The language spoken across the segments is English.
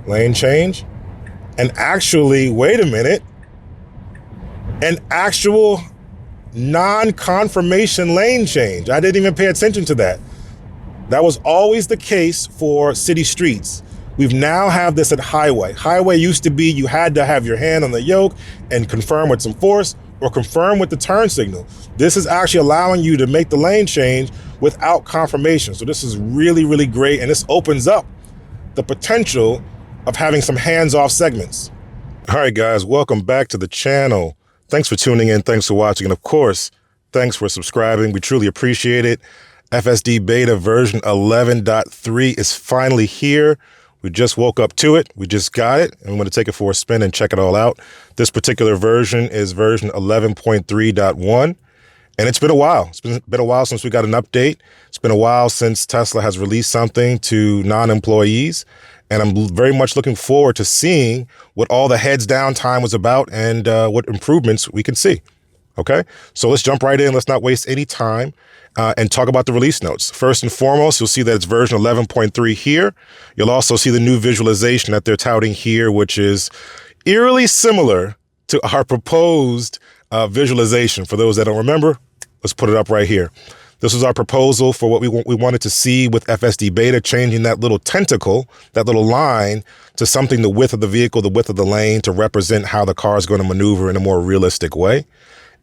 lane change, and actually, wait a minute, an actual non-confirmation lane change. I didn't even pay attention to that. That was always the case for city streets. We've now have this at highway. Highway used to be you had to have your hand on the yoke and confirm with some force or confirm with the turn signal. This is actually allowing you to make the lane change without confirmation. So this is really, really great. And this opens up the potential of having some hands-off segments. All right, guys, welcome back to the channel. Thanks for tuning in. Thanks for watching. And of course, thanks for subscribing. We truly appreciate it. FSD Beta version 11.3 is finally here. We just woke up to it. We just got it, and we want to take it for a spin and check it all out. This particular version is version 11.3.1, and it's been a while. It's been a while since we got an update. It's been a while since Tesla has released something to non-employees, and I'm very much looking forward to seeing what all the heads down time was about and what improvements we can see. Okay, so let's jump right in. Let's not waste any time and talk about the release notes. First and foremost, you'll see that it's version 11.3 here. You'll also see the new visualization that they're touting here, which is eerily similar to our proposed visualization. For those that don't remember, let's put it up right here. This was our proposal for what we wanted to see with FSD Beta, changing that little tentacle, that little line, to something the width of the vehicle, the width of the lane, to represent how the car is going to maneuver in a more realistic way.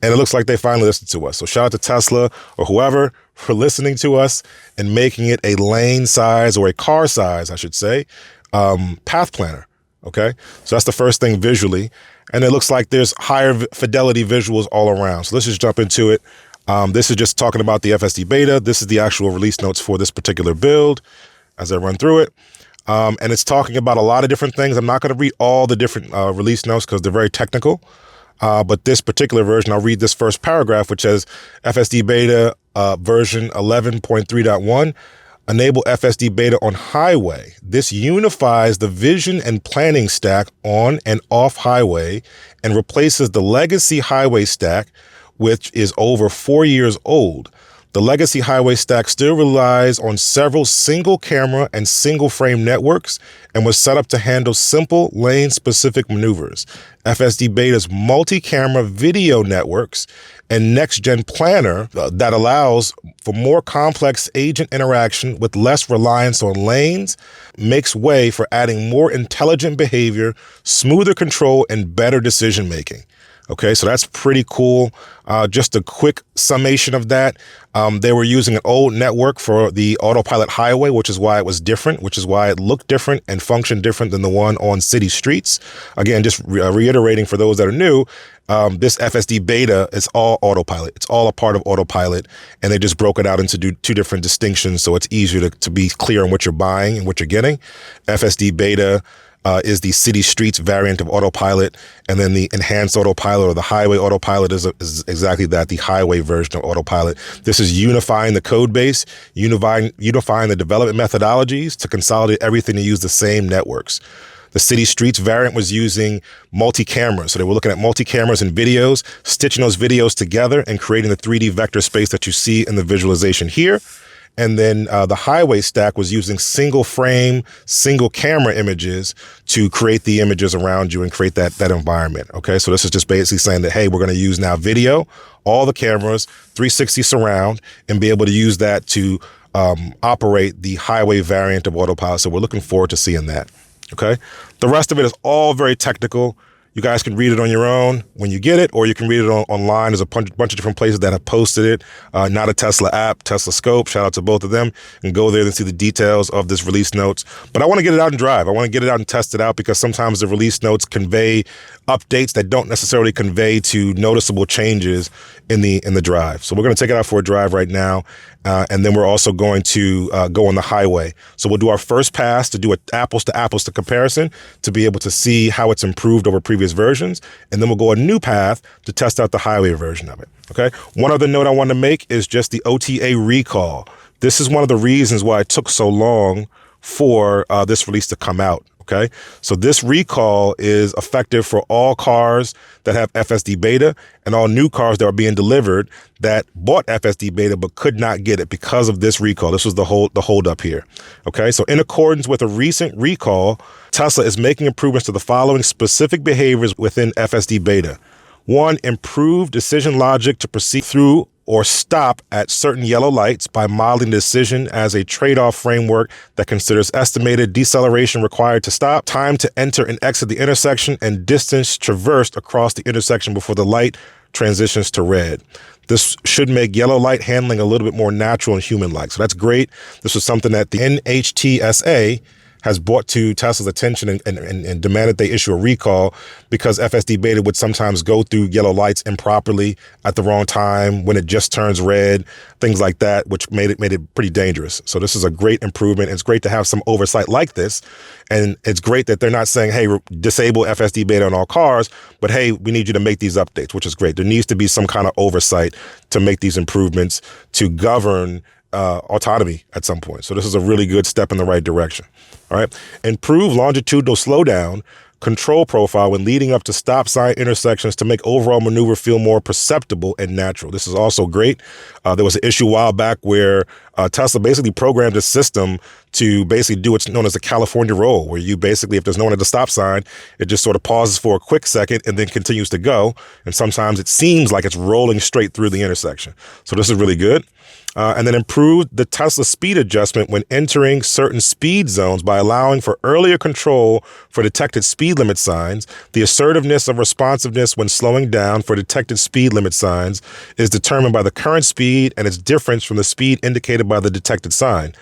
And it looks like they finally listened to us. So shout out to Tesla or whoever for listening to us and making it a lane size, or a car size, I should say, path planner. Okay, so that's the first thing visually. And it looks like there's higher fidelity visuals all around. So let's just jump into it. This is just talking about the FSD Beta. This is the actual release notes for this particular build as I run through it. And it's talking about a lot of different things. I'm not going to read all the different release notes because they're very technical. But this particular version, I'll read this first paragraph, which says FSD Beta version 11.3.1, enable FSD Beta on highway. This unifies the vision and planning stack on and off highway and replaces the legacy highway stack, which is over 4 years old. The legacy highway stack still relies on several single camera and single frame networks and was set up to handle simple lane specific maneuvers. FSD Beta's multi-camera video networks and next-gen planner that allows for more complex agent interaction with less reliance on lanes makes way for adding more intelligent behavior, smoother control, and better decision making. Okay, so that's pretty cool. Just a quick summation of that. They were using an old network for the Autopilot Highway, which is why it was different, which is why it looked different and functioned different than the one on city streets. Again, just reiterating for those that are new, this FSD Beta is all Autopilot. It's all a part of Autopilot, and they just broke it out into two different distinctions, so it's easier to be clear on what you're buying and what you're getting. FSD Beta is the city streets variant of Autopilot, and then the enhanced Autopilot or the Highway Autopilot is exactly that, the highway version of Autopilot. This is unifying the code base, unifying the development methodologies to consolidate everything to use the same networks. The city streets variant was using multi-cameras. So they were looking at multi-cameras and videos, stitching those videos together and creating the 3D vector space that you see in the visualization here. And then the highway stack was using single frame, single camera images to create the images around you and create that environment. Okay, so this is just basically saying that, hey, we're going to use now video, all the cameras, 360 surround, and be able to use that to operate the highway variant of Autopilot. So we're looking forward to seeing that. Okay, the rest of it is all very technical. You guys can read it on your own when you get it, or you can read it online. There's a bunch of different places that have posted it. Not a Tesla app, Tesla Scope. Shout out to both of them. And go there and see the details of this release notes. But I want to get it out and drive. I want to get it out and test it out, because sometimes the release notes convey updates that don't necessarily convey to noticeable changes in the drive. So we're going to take it out for a drive right now. And then we're also going to go on the highway. So we'll do our first pass to do an apples to comparison to be able to see how it's improved over previous versions. And then we'll go a new path to test out the highway version of it. Okay. One other note I want to make is just the OTA recall. This is one of the reasons why it took so long for this release to come out. Okay, so this recall is effective for all cars that have FSD Beta and all new cars that are being delivered that bought FSD Beta but could not get it because of this recall. This was the hold up here. Okay, so in accordance with a recent recall, Tesla is making improvements to the following specific behaviors within FSD Beta. 1, improved decision logic to proceed through or stop at certain yellow lights by modeling the decision as a trade-off framework that considers estimated deceleration required to stop, time to enter and exit the intersection, and distance traversed across the intersection before the light transitions to red. This should make yellow light handling a little bit more natural and human-like. So that's great. This was something that the NHTSA has brought to Tesla's attention and demanded they issue a recall because FSD Beta would sometimes go through yellow lights improperly at the wrong time when it just turns red, things like that, which made it pretty dangerous. So this is a great improvement. It's great to have some oversight like this. And it's great that they're not saying, hey, disable FSD Beta on all cars, but hey, we need you to make these updates, which is great. There needs to be some kind of oversight to make these improvements to govern autonomy at some point. So this is a really good step in the right direction. All right. Improve longitudinal slowdown control profile when leading up to stop sign intersections to make overall maneuver feel more perceptible and natural. This is also great. There was an issue a while back where Tesla basically programmed a system to basically do what's known as a California roll, where you basically, if there's no one at the stop sign, it just sort of pauses for a quick second and then continues to go. And sometimes it seems like it's rolling straight through the intersection. So this is really good. And then improve the Tesla speed adjustment when entering certain speed zones by allowing for earlier control for detected speed limit signs. The assertiveness of responsiveness when slowing down for detected speed limit signs is determined by the current speed and its difference from the speed indicated by the detected sign.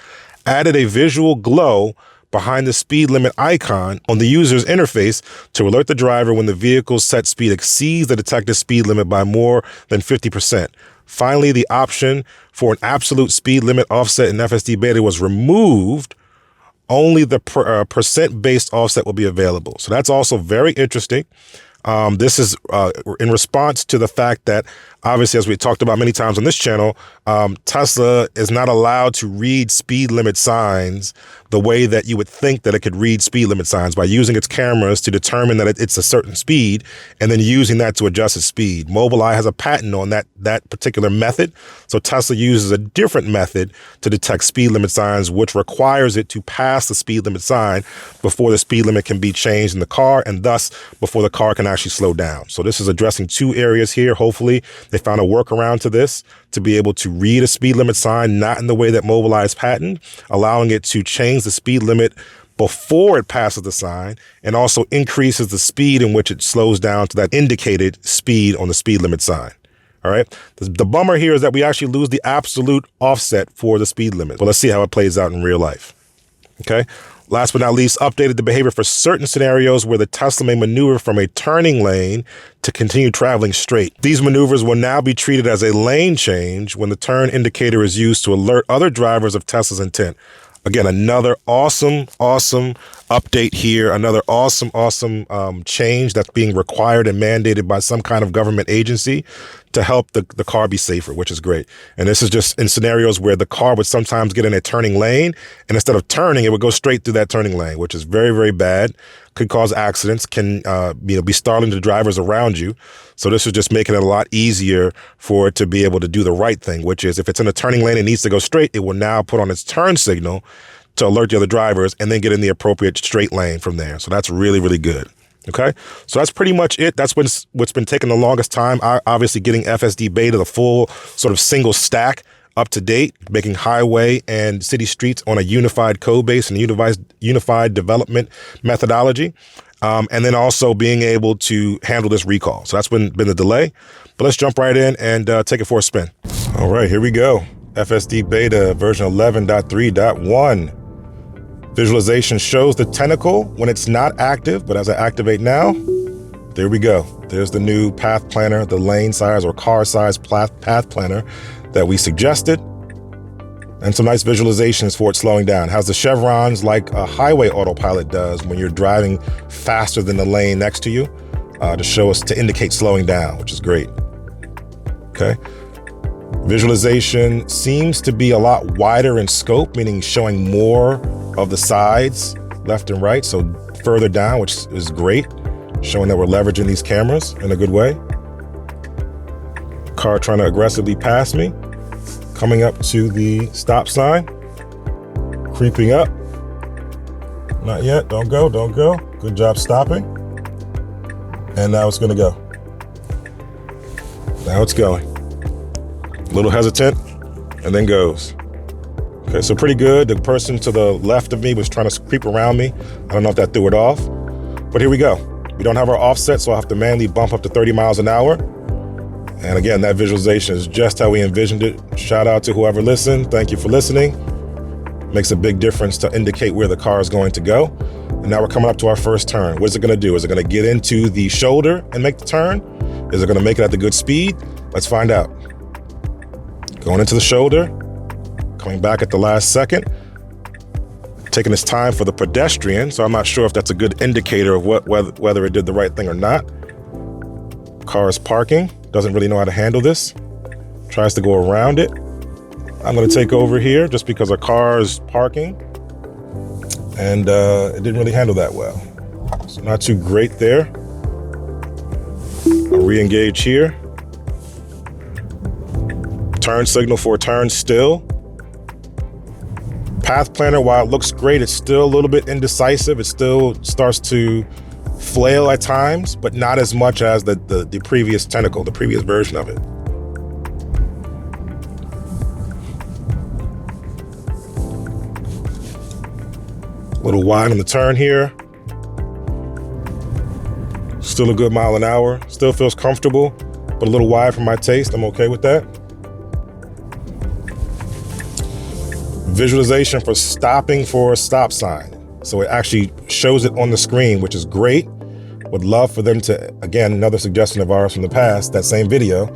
Added a visual glow behind the speed limit icon on the user's interface to alert the driver when the vehicle's set speed exceeds the detected speed limit by more than 50%. Finally, the option for an absolute speed limit offset in FSD Beta was removed. Only the percent-based offset will be available. So that's also very interesting. This is in response to the fact that, obviously, as we talked about many times on this channel, Tesla is not allowed to read speed limit signs the way that you would think that it could read speed limit signs by using its cameras to determine that it's a certain speed and then using that to adjust its speed. Mobileye has a patent on that particular method. So Tesla uses a different method to detect speed limit signs, which requires it to pass the speed limit sign before the speed limit can be changed in the car, and thus before the car can actually slow down. So this is addressing two areas here. Hopefully they found a workaround to this to be able to read a speed limit sign, not in the way that Mobileye is patented, allowing it to change the speed limit before it passes the sign, and also increases the speed in which it slows down to that indicated speed on the speed limit sign. All right. The bummer here is that we actually lose the absolute offset for the speed limit. But let's see how it plays out in real life. Okay. Last but not least, updated the behavior for certain scenarios where the Tesla may maneuver from a turning lane to continue traveling straight. These maneuvers will now be treated as a lane change when the turn indicator is used to alert other drivers of Tesla's intent. Again, another awesome update here, another awesome change that's being required and mandated by some kind of government agency to help the car be safer, which is great. And this is just in scenarios where the car would sometimes get in a turning lane, and instead of turning, it would go straight through that turning lane, which is very, very bad. Could cause accidents, can be startling to drivers around you. So this is just making it a lot easier for it to be able to do the right thing, which is if it's in a turning lane and needs to go straight, it will now put on its turn signal to alert the other drivers and then get in the appropriate straight lane from there. So that's really, really good. Okay, so that's pretty much it. That's what's been taking the longest time. Obviously, getting FSD Beta, the full sort of single stack, up to date, making highway and city streets on a unified code base and unified development methodology, and then also being able to handle this recall. So that's been the delay. But let's jump right in and take it for a spin. All right, here we go. FSD Beta version 11.3.1. Visualization shows the tentacle when it's not active, but as I activate now, there we go. There's the new path planner, the lane size or car size path planner that we suggested, and some nice visualizations for it slowing down. Has the chevrons like a Highway Autopilot does when you're driving faster than the lane next to you to indicate slowing down, which is great. Okay. Visualization seems to be a lot wider in scope, meaning showing more of the sides left and right, so further down, which is great, showing that we're leveraging these cameras in a good way. Car trying to aggressively pass me, coming up to the stop sign, creeping up. Not yet, don't go, don't go. Good job stopping. And now it's gonna go. Now it's going. A little hesitant, and then goes. Okay, so pretty good. The person to the left of me was trying to creep around me. I don't know if that threw it off, but here we go. We don't have our offset, so I'll have to manually bump up to 30 miles an hour. And again, that visualization is just how we envisioned it. Shout out to whoever listened. Thank you for listening. Makes a big difference to indicate where the car is going to go. And now we're coming up to our first turn. What is it gonna do? Is it gonna get into the shoulder and make the turn? Is it gonna make it at the good speed? Let's find out. Going into the shoulder, coming back at the last second, taking its time for the pedestrian, so I'm not sure if that's a good indicator of whether it did the right thing or not. Car is parking, doesn't really know how to handle this, tries to go around it. I'm gonna take over here just because our car is parking, and it didn't really handle that well. So not too great there. I'll re-engage here. Turn signal for a turn still. Path planner, while it looks great, it's still a little bit indecisive. It still starts to flail at times, but not as much as the previous tentacle, the previous version of it. A little wide on the turn here. Still a good mile an hour. Still feels comfortable, but a little wide for my taste. I'm okay with that. Visualization for stopping for a stop sign. So it actually shows it on the screen, which is great. Would love for them to, again, another suggestion of ours from the past, that same video,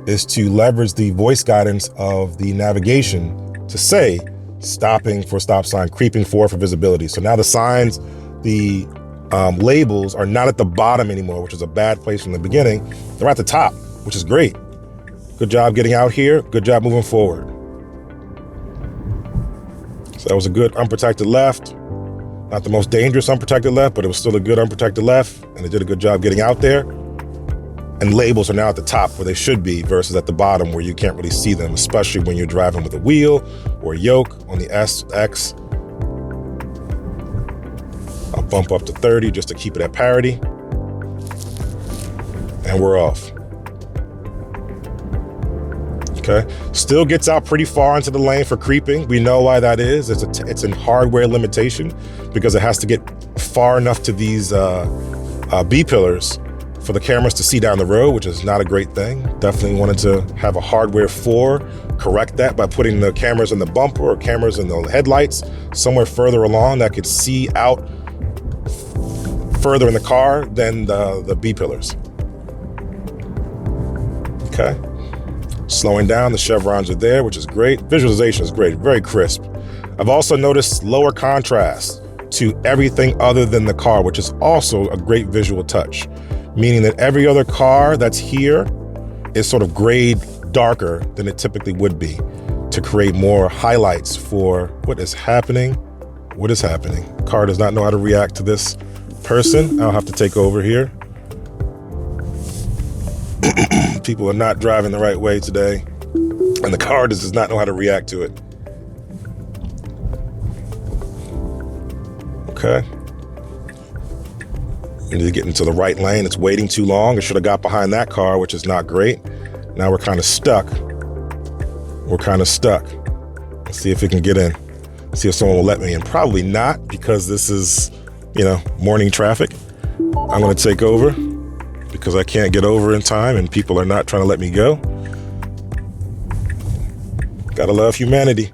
is to leverage the voice guidance of the navigation to say, stopping for stop sign, creeping for visibility. So now the signs, the labels are not at the bottom anymore, which is a bad place from the beginning. They're at the top, which is great. Good job getting out here. Good job moving forward. So that was a good unprotected left. Not the most dangerous unprotected left, but it was still a good unprotected left, and it did a good job getting out there. And labels are now at the top where they should be versus at the bottom where you can't really see them, especially when you're driving with a wheel or a yoke on the SX. I'll bump up to 30 just to keep it at parity. And we're off. Okay, still gets out pretty far into the lane for creeping. We know why that is. It's a hardware limitation because it has to get far enough to these B pillars for the cameras to see down the road, which is not a great thing. Definitely wanted to have a hardware floor correct that by putting the cameras in the bumper or cameras in the headlights somewhere further along that could see out further in the car than the B pillars. Okay. Slowing down, the chevrons are there, which is great. Visualization is great, very crisp. I've also noticed lower contrast to everything other than the car, which is also a great visual touch, meaning that every other car that's here is sort of grayed darker than it typically would be to create more highlights for what is happening. What is happening? Car does not know how to react to this person. I'll have to take over here. People are not driving the right way today, and the car does not know how to react to it. Okay. We need to get into the right lane. It's waiting too long. It should have got behind that car, which is not great. Now we're kind of stuck. We're kind of stuck. Let's see if we can get in. See if someone will let me in. Probably not, because this is, morning traffic. I'm going to take over because I can't get over in time and people are not trying to let me go. Gotta love humanity.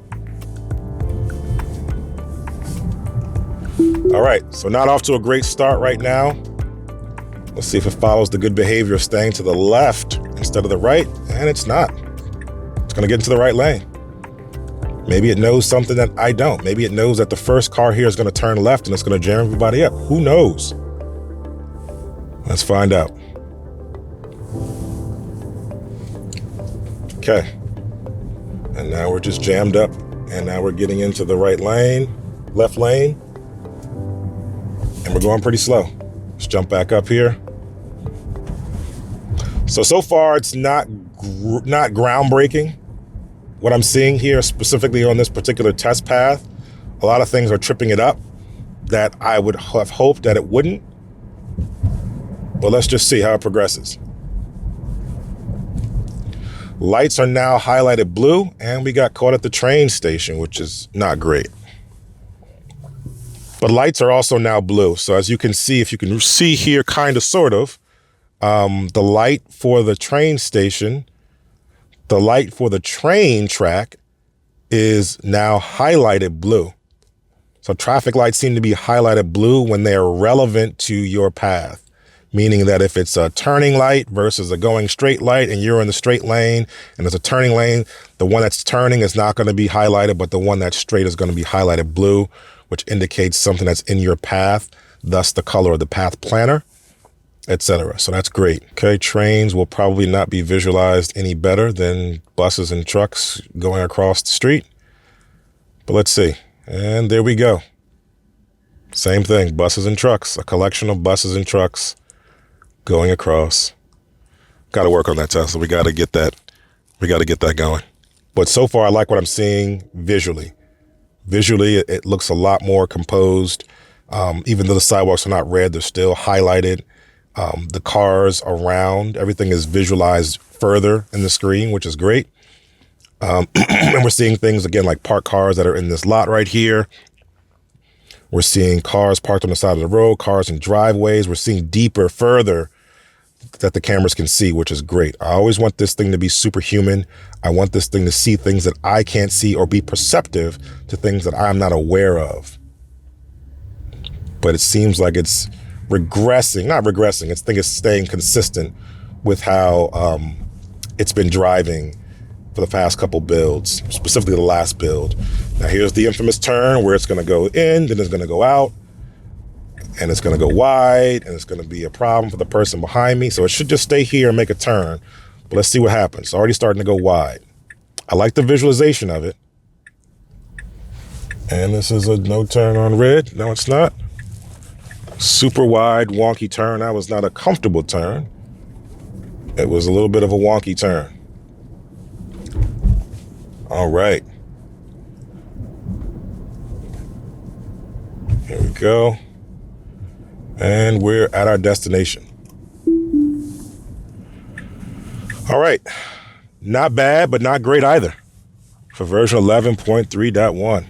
All right, so not off to a great start right now. Let's see if it follows the good behavior of staying to the left instead of the right, and it's not. It's gonna get into the right lane. Maybe it knows something that I don't. Maybe it knows that the first car here is gonna turn left and it's gonna jam everybody up. Who knows? Let's find out. Okay, and now we're just jammed up, and now we're getting into the right lane, left lane. and we're going pretty slow. Let's jump back up here. So far it's not groundbreaking. What I'm seeing here, specifically on this particular test path, a lot of things are tripping it up that I would have hoped that it wouldn't. But let's just see how it progresses. Lights are now highlighted blue, and we got caught at the train station, which is not great. But lights are also now blue. So as you can see, if you can see here, kind of, sort of, the light for the train station, the light for the train track is now highlighted blue. So traffic lights seem to be highlighted blue when they are relevant to your path, meaning that if it's a turning light versus a going straight light and you're in the straight lane and there's a turning lane, the one that's turning is not going to be highlighted, but the one that's straight is going to be highlighted blue, which indicates something that's in your path, thus the color of the path planner, etc. So that's great. Okay, trains will probably not be visualized any better than buses and trucks going across the street. But let's see. And there we go. Same thing, buses and trucks, a collection of buses and trucks going across. Got to work on that, Tesla. We got to get that. We got to get that going. But so far, I like what I'm seeing visually. Visually, it looks a lot more composed. Even though the sidewalks are not red, they're still highlighted. The cars around, everything is visualized further in the screen, which is great. And we're seeing things, again, like parked cars that are in this lot right here. We're seeing cars parked on the side of the road, cars in driveways. We're seeing deeper, further that the cameras can see, which is great. I always want this thing to be superhuman. I want this thing to see things that I can't see or be perceptive to things that I'm not aware of. But it seems like it's regressing, not regressing. I think it's staying consistent with how it's been driving for the past couple builds, specifically the last build. Now here's the infamous turn where it's going to go in, then it's going to go out, and it's going to go wide, and it's going to be a problem for the person behind me. So it should just stay here and make a turn. But let's see what happens. It's already starting to go wide. I like the visualization of it. And this is a no turn on red. No, it's not. Super wide, wonky turn. That was not a comfortable turn. It was a little bit of a wonky turn. All right. Here we go. And we're at our destination. All right. Not bad, but not great either for version 11.3.1.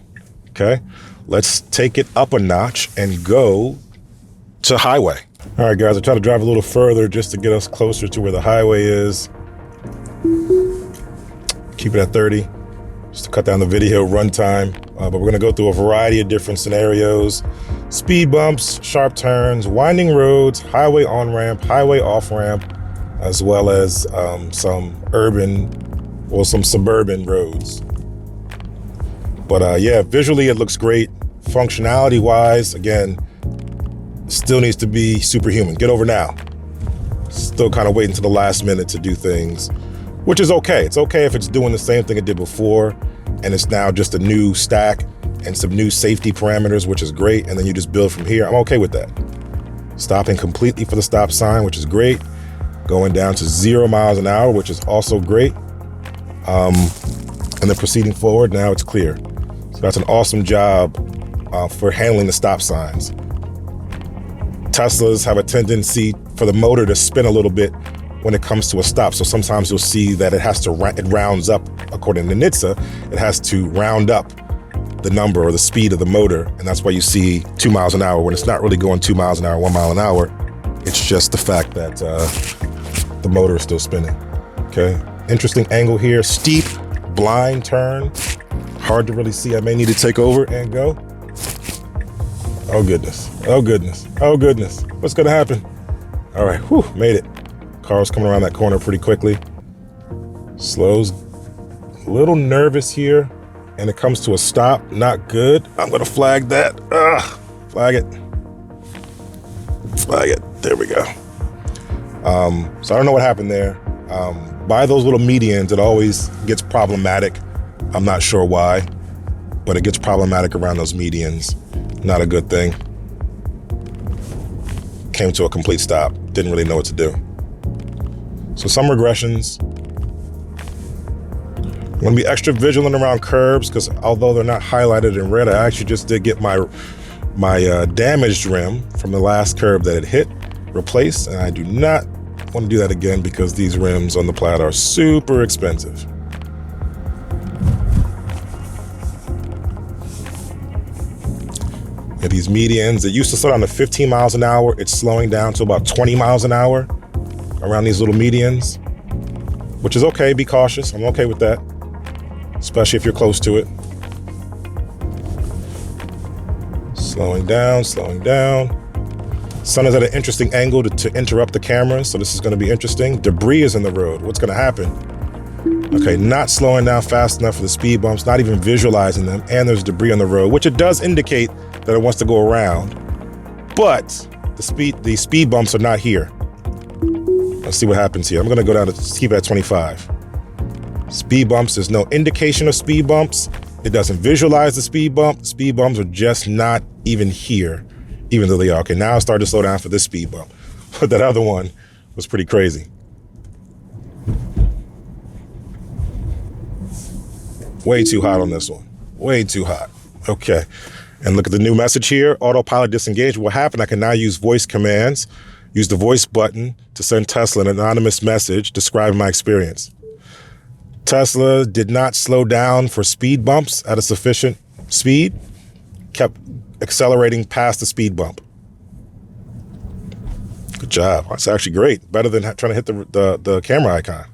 Okay. Let's take it up a notch and go to highway. All right, guys, I try to drive a little further just to get us closer to where the highway is. Keep it at 30. Just to cut down the video runtime, but we're going to go through a variety of different scenarios: speed bumps, sharp turns, winding roads, highway on-ramp, highway off-ramp, as well as some urban or some suburban roads. But yeah, visually it looks great. Functionality-wise, again, still needs to be superhuman. Get over now. Still kind of waiting to the last minute to do things, which is okay. It's okay if it's doing the same thing it did before, and it's now just a new stack and some new safety parameters, which is great, and then you just build from here. I'm okay with that. Stopping completely for the stop sign, which is great. Going down to 0 miles an hour, which is also great. And then proceeding forward, now it's clear. So that's an awesome job for handling the stop signs. Teslas have a tendency for the motor to spin a little bit when it comes to a stop. So sometimes you'll see that it rounds up, according to NHTSA, it has to round up the number or the speed of the motor. And that's why you see 2 miles an hour when it's not really going 2 miles an hour, 1 mile an hour. It's just the fact that the motor is still spinning. Okay. Interesting angle here. Steep, blind turn. Hard to really see. I may need to take over and go. Oh goodness. Oh goodness. Oh goodness. What's going to happen? All right. Whew, made it. Car's coming around that corner pretty quickly. Slows. A little nervous here. And it comes to a stop. Not good. I'm going to flag that. Flag it. Flag it. There we go. So I don't know what happened there. By those little medians, it always gets problematic. I'm not sure why, but it gets problematic around those medians. Not a good thing. came to a complete stop. Didn't really know what to do. So some regressions. I'm gonna be extra vigilant around curbs because although they're not highlighted in red, I actually just did get my damaged rim from the last curb that it hit replaced, and I do not want to do that again because these rims on the Plaid are super expensive. Yeah, these medians, it used to slow down to 15 miles an hour. It's slowing down to about 20 miles an hour around these little medians, which is okay. Be cautious. I'm okay with that, especially if you're close to it. Slowing down, slowing down. Sun is at an interesting angle to interrupt the camera, so this is going to be interesting. Debris is in the road. What's going to happen? Okay, not slowing down fast enough for the speed bumps, not even visualizing them, and there's debris on the road, which it does indicate that it wants to go around, but the speed bumps are not here. Let's see what happens here. I'm going to go down to keep it at 25. Speed bumps, there's no indication of speed bumps. It doesn't visualize the speed bump. Speed bumps are just not even here, even though they are. Okay, now I started to slow down for this speed bump, but that other one was pretty crazy. Way too hot on this one. Way too hot. Okay. And look at the new message here. Autopilot disengaged. What happened? I can now use voice commands, use the voice button to send Tesla an anonymous message describing my experience. Tesla did not slow down for speed bumps at a sufficient speed, kept accelerating past the speed bump. Good job. That's actually great. Better than trying to hit the camera icon.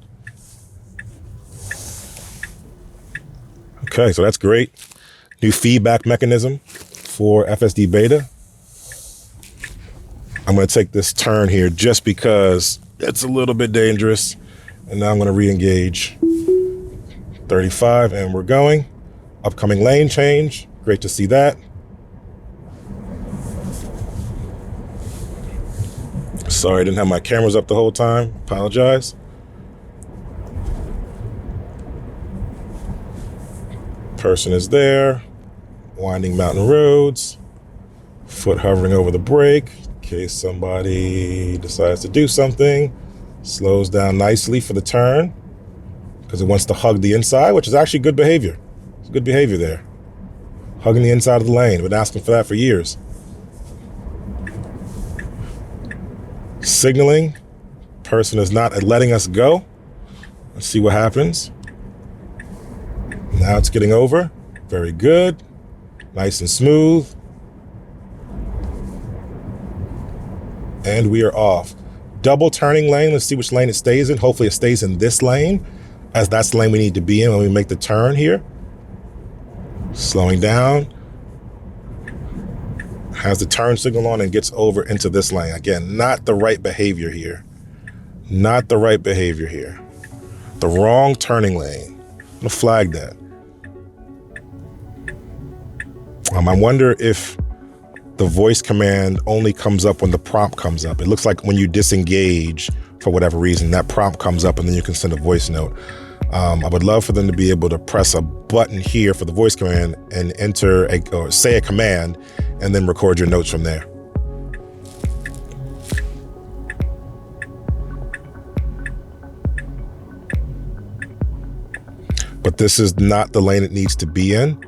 Okay, so that's great. New feedback mechanism for FSD Beta. I'm going to take this turn here just because it's a little bit dangerous. And now I'm going to re-engage 35, and we're going. Upcoming lane change. Great to see that. Sorry, I didn't have my cameras up the whole time. Apologize. Person is there. Winding mountain roads. Foot hovering over the brake in case somebody decides to do something. Slows down nicely for the turn because it wants to hug the inside, which is actually good behavior. It's good behavior there. Hugging the inside of the lane. Been asking for that for years. Signaling. Person is not letting us go. Let's see what happens. Now it's getting over. Very good. Nice and smooth. And we are off. Double turning lane. Let's see which lane it stays in. Hopefully it stays in this lane, as that's the lane we need to be in when we make the turn here. Slowing down. Has the turn signal on and gets over into this lane. Again, not the right behavior here. Not the right behavior here. The wrong turning lane. I'm gonna flag that. I wonder if the voice command only comes up when the prompt comes up. It looks like when you disengage for whatever reason, that prompt comes up and then you can send a voice note. I would love for them to be able to press a button here for the voice command and or say a command and then record your notes from there. But this is not the lane it needs to be in.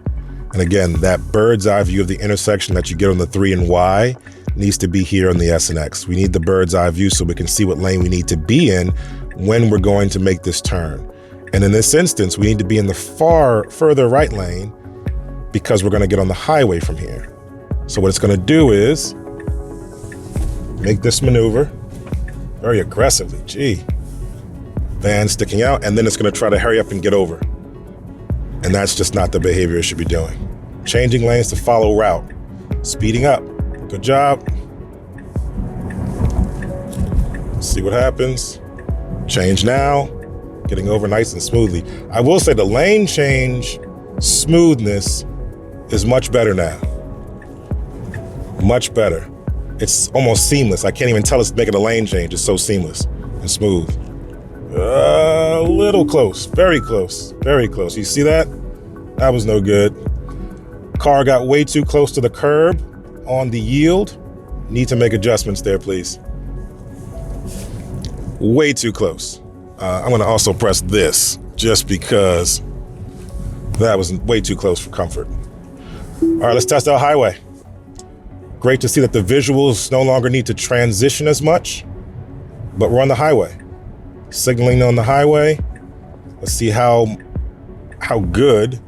And again, that bird's eye view of the intersection that you get on the 3 and Y needs to be here on the S and X. We need the bird's eye view so we can see what lane we need to be in when we're going to make this turn. And in this instance, we need to be in the further right lane because we're going to get on the highway from here. So what it's going to do is make this maneuver very aggressively. Gee. Van sticking out, and then it's going to try to hurry up and get over. And that's just not the behavior it should be doing. Changing lanes to follow route. Speeding up. Good job. Let's see what happens. Change now. Getting over nice and smoothly. I will say the lane change smoothness is much better now. Much better. It's almost seamless. I can't even tell it's making a lane change. It's so seamless and smooth. A little close, very close, very close. You see that? That was no good. Car got way too close to the curb on the yield. Need to make adjustments there, please. Way too close. I'm gonna also press this just because that was way too close for comfort. All right, let's test out highway. Great to see that the visuals no longer need to transition as much, but we're on the highway. Signaling on the highway. Let's see how good.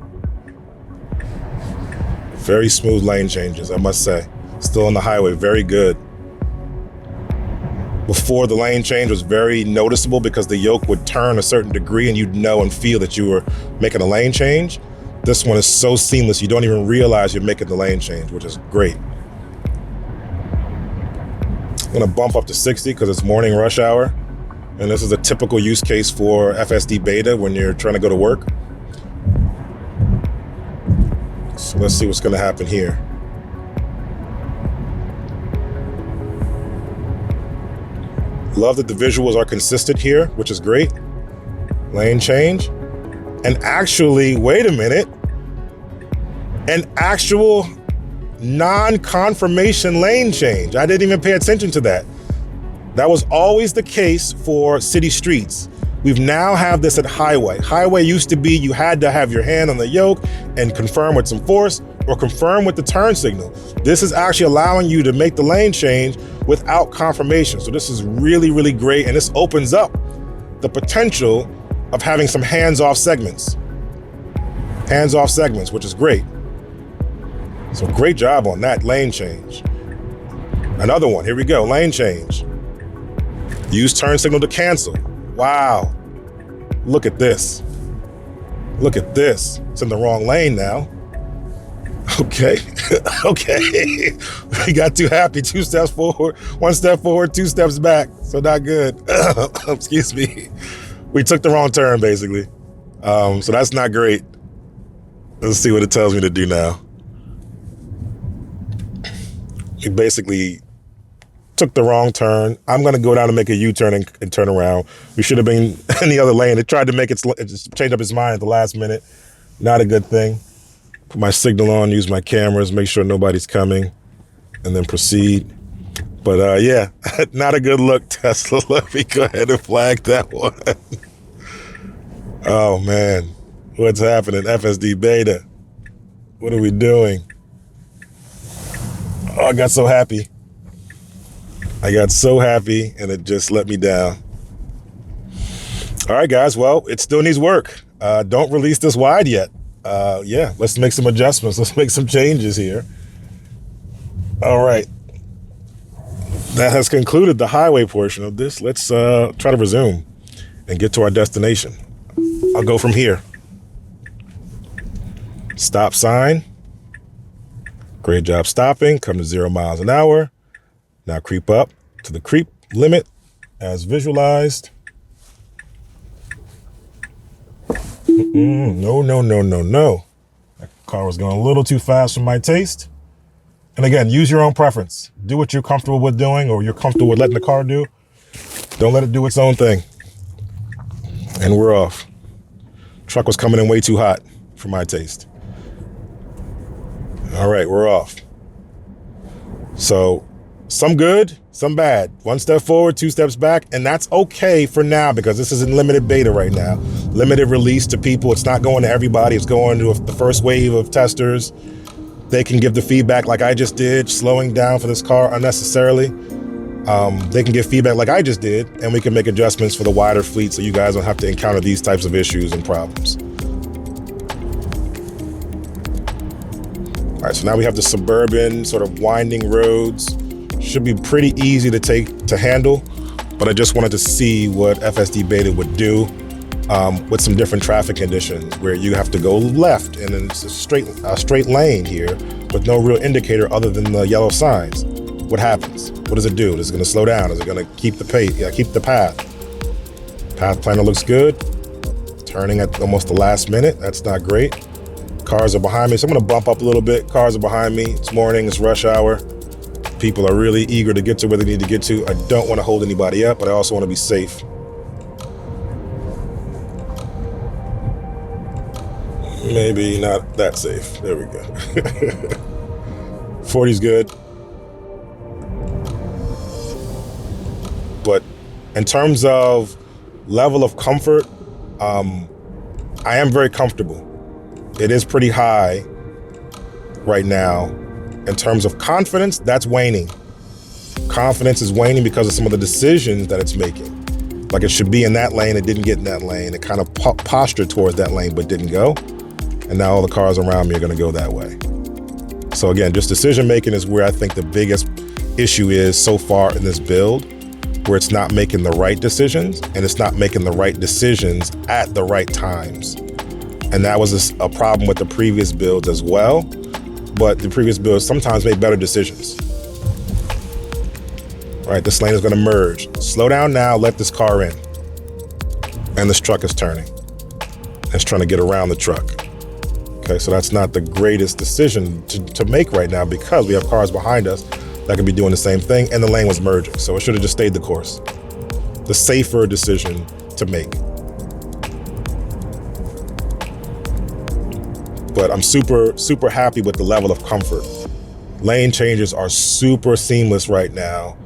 Very smooth lane changes, I must say. Still on the highway, very good. Before, the lane change was very noticeable because the yoke would turn a certain degree and you'd know and feel that you were making a lane change. This one is so seamless, you don't even realize you're making the lane change, which is great. I'm gonna bump up to 60 because it's morning rush hour. And this is a typical use case for FSD Beta when you're trying to go to work. So let's see what's gonna happen here. Love that the visuals are consistent here, which is great. Lane change. And actually, wait a minute. An actual non-confirmation lane change. I didn't even pay attention to that. That was always the case for city streets. We've now have this at highway. Highway used to be you had to have your hand on the yoke and confirm with some force or confirm with the turn signal. This is actually allowing you to make the lane change without confirmation. So this is really, really great. And this opens up the potential of having some hands-off segments. Hands-off segments, which is great. So great job on that lane change. Another one, here we go, lane change. Use turn signal to cancel. Wow, look at this. Look at this, it's in the wrong lane now. Okay, okay. We got too happy, 2 steps forward, 1 step forward, 2 steps back. So not good, excuse me. We took the wrong turn basically. So that's not great. Let's see what it tells me to do now. We basically took the wrong turn. I'm gonna go down and make a U-turn and turn around. We should have been in the other lane. It tried to make it change up its mind at the last minute. Not a good thing. Put my signal on, use my cameras, make sure nobody's coming, and then proceed. But yeah, not a good look, Tesla. Let me go ahead and flag that one. Oh man, what's happening? FSD Beta. What are we doing? Oh, I got so happy. I got so happy and it just let me down. All right, guys, well, it still needs work. Don't release this wide yet. Yeah, let's make some adjustments. Let's make some changes here. All right. That has concluded the highway portion of this. Let's try to resume and get to our destination. I'll go from here. Stop sign. Great job stopping. Come to 0 miles an hour. Now creep up to the creep limit as visualized. No, no, no, no, no. That car was going a little too fast for my taste. And again, use your own preference. Do what you're comfortable with doing or you're comfortable with letting the car do. Don't let it do its own thing. And we're off. Truck was coming in way too hot for my taste. All right, we're off. So some good, some bad. 1 step forward, 2 steps back, and that's okay for now because this is in limited beta right now. Limited release to people. It's not going to everybody. It's going to the first wave of testers. They can give the feedback like I just did, slowing down for this car unnecessarily. They can give feedback like I just did, and we can make adjustments for the wider fleet so you guys don't have to encounter these types of issues and problems. All right, so now we have the Suburban sort of winding roads. Should be pretty easy to handle, but I just wanted to see what FSD Beta would do with some different traffic conditions where you have to go left and then it's a straight lane here with no real indicator other than the yellow signs. What happens? What does it do? Is it gonna slow down? Is it gonna keep the pace? Yeah, keep the path. Path planner looks good. Turning at almost the last minute, that's not great. Cars are behind me, so I'm gonna bump up a little bit. Cars are behind me, it's morning, it's rush hour. People are really eager to get to where they need to get to. I don't wanna hold anybody up, but I also wanna be safe. Maybe not that safe, there we go. 40's good. But in terms of level of comfort, I am very comfortable. It is pretty high right now. In terms of confidence, that's waning. Confidence is waning because of some of the decisions that it's making. Like, it should be in that lane, it didn't get in that lane. It kind of postured towards that lane, but didn't go. And now all the cars around me are gonna go that way. So again, just decision making is where I think the biggest issue is so far in this build, where it's not making the right decisions, and it's not making the right decisions at the right times. And that was a problem with the previous builds as well, but the previous builds sometimes made better decisions. All right, this lane is gonna merge. Slow down now, let this car in. And this truck is turning. It's trying to get around the truck. Okay, so that's not the greatest decision to make right now, because we have cars behind us that could be doing the same thing, and the lane was merging. So it should have just stayed the course. The safer decision to make. But I'm super, super happy with the level of comfort. Lane changes are super seamless right now.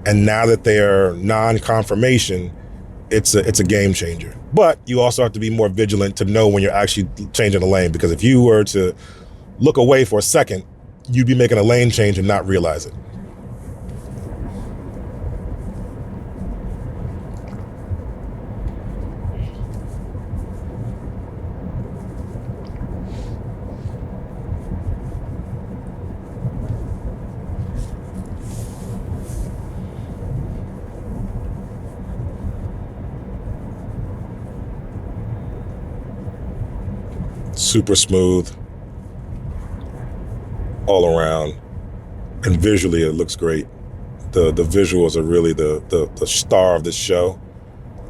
And now that they are non-confirmation, it's a game changer. But you also have to be more vigilant to know when you're actually changing a lane, because if you were to look away for a second, you'd be making a lane change and not realize it. Super smooth all around, and visually it looks great. The visuals are really the star of this show,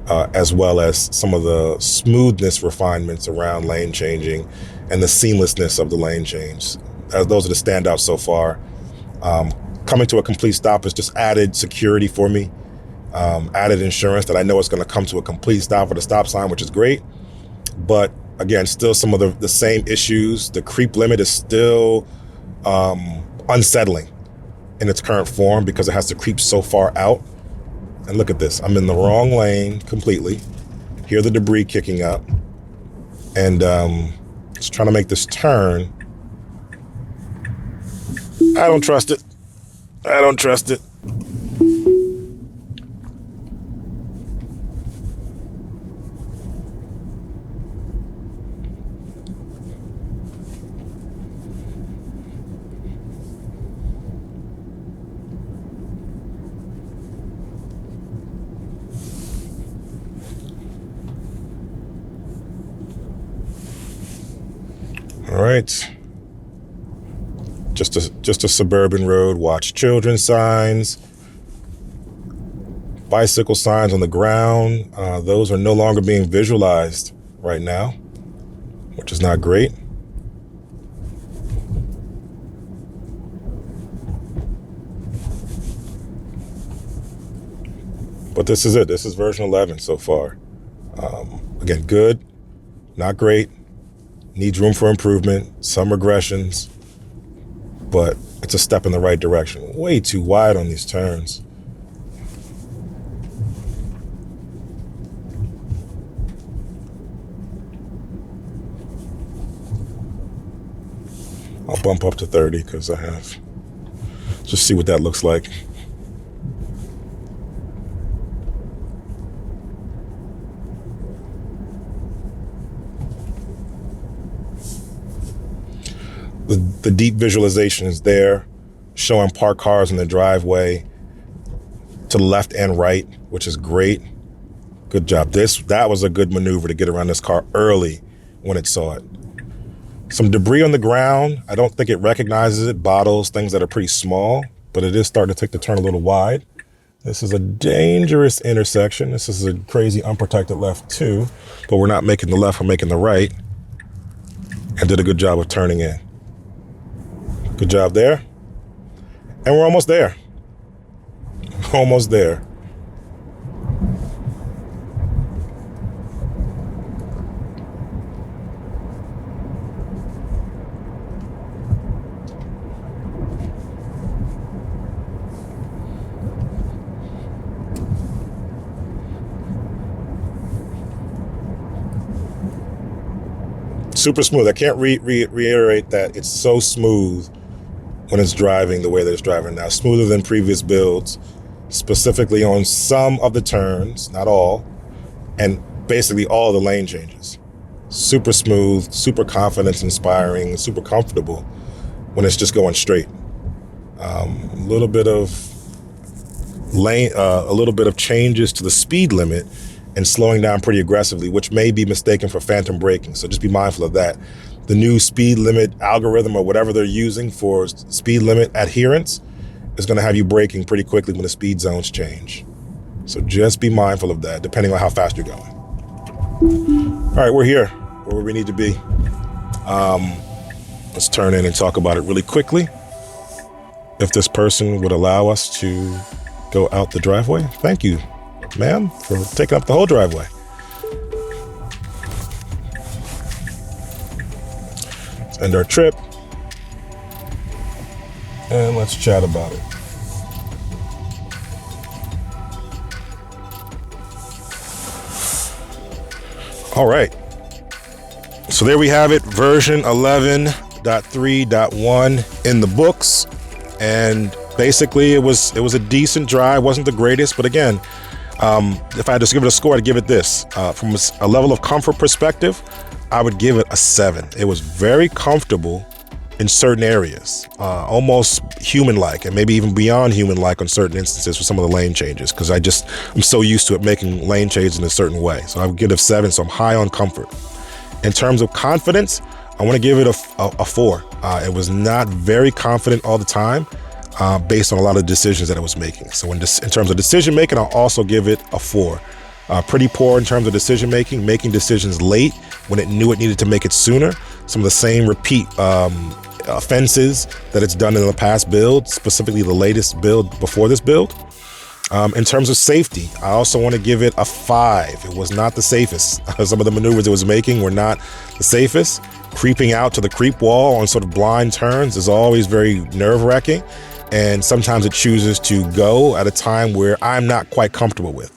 as well as some of the smoothness refinements around lane changing and the seamlessness of the lane change. Those are the standouts so far. Coming to a complete stop has just added security for me, added insurance that I know it's going to come to a complete stop at a stop sign, which is great. But again, still some of the same issues. The creep limit is still unsettling in its current form because it has to creep so far out. And look at this, I'm in the wrong lane completely. Hear the debris kicking up. And just trying to make this turn. I don't trust it. I don't trust it. All right, just a suburban road. Watch children signs, bicycle signs on the ground. Those are no longer being visualized right now, which is not great. But this is it. This is version 11 so far. Again, good, not great. Needs room for improvement, some regressions, but it's a step in the right direction. Way too wide on these turns. I'll bump up to 30 because I have, just see what that looks like. The deep visualization is there, showing parked cars in the driveway to the left and right, which is great. Good job. That was a good maneuver to get around this car early when it saw it. Some debris on the ground. I don't think it recognizes it. Bottles, things that are pretty small, but it is starting to take the turn a little wide. This is a dangerous intersection. This is a crazy unprotected left too, but we're not making the left, we're making the right, and did a good job of turning in. Good job there. And we're almost there. Almost there. super smooth. I can't reiterate that it's so smooth when it's driving the way that it's driving now. Smoother than previous builds, specifically on some of the turns, not all, and basically all the lane changes. Super smooth, super confidence inspiring, super comfortable when it's just going straight. A little bit of changes to the speed limit and slowing down pretty aggressively, which may be mistaken for phantom braking. So just be mindful of that. The new speed limit algorithm, or whatever they're using for speed limit adherence, is going to have you braking pretty quickly when the speed zones change. So just be mindful of that, depending on how fast you're going. All right, we're here, where we need to be. Let's turn in and talk about it really quickly. If this person would allow us to go out the driveway. Thank you, ma'am, for taking up the whole driveway. Let's end our trip. And let's chat about it. All right. So there we have it, version 11.3.1 in the books. And basically it was a decent drive. Wasn't the greatest, but again, if I had to give it a score, I'd give it this. From a level of comfort perspective, I would give it a 7. It was very comfortable in certain areas, almost human-like, and maybe even beyond human-like on certain instances for some of the lane changes, because I'm so used to it making lane changes in a certain way. So I would give it a 7, so I'm high on comfort. In terms of confidence, I want to give it a 4. It was not very confident all the time, based on a lot of decisions that it was making. So in terms of decision making, I'll also give it a 4. Pretty poor in terms of decision making decisions late when it knew it needed to make it sooner. Some of the same repeat offenses that it's done in the past build, specifically the latest build before this build. In terms of safety, I also want to give it a 5. It was not the safest. Some of the maneuvers it was making were not the safest. Creeping out to the creep wall on sort of blind turns is always very nerve-wracking. And sometimes it chooses to go at a time where I'm not quite comfortable with.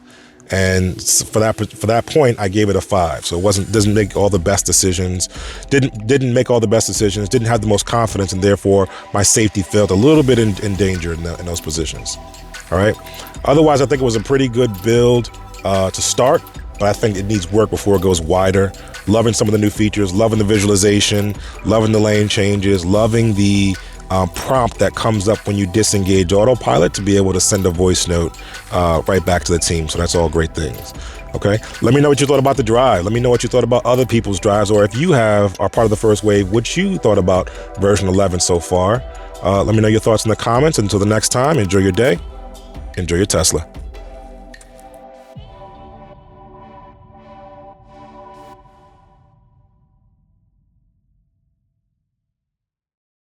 And for that point, I gave it a 5. So it doesn't make all the best decisions, didn't make all the best decisions, didn't have the most confidence, and therefore my safety felt a little bit in danger in those positions. All right. Otherwise, I think it was a pretty good build to start, but I think it needs work before it goes wider. Loving some of the new features, loving the visualization, loving the lane changes, loving the prompt that comes up when you disengage autopilot to be able to send a voice note right back to the team. So that's all great things. Okay. Let me know what you thought about the drive. Let me know what you thought about other people's drives, or if you are part of the first wave, what you thought about version 11 so far. Let me know your thoughts in the comments. Until the next time, enjoy your day. Enjoy your Tesla.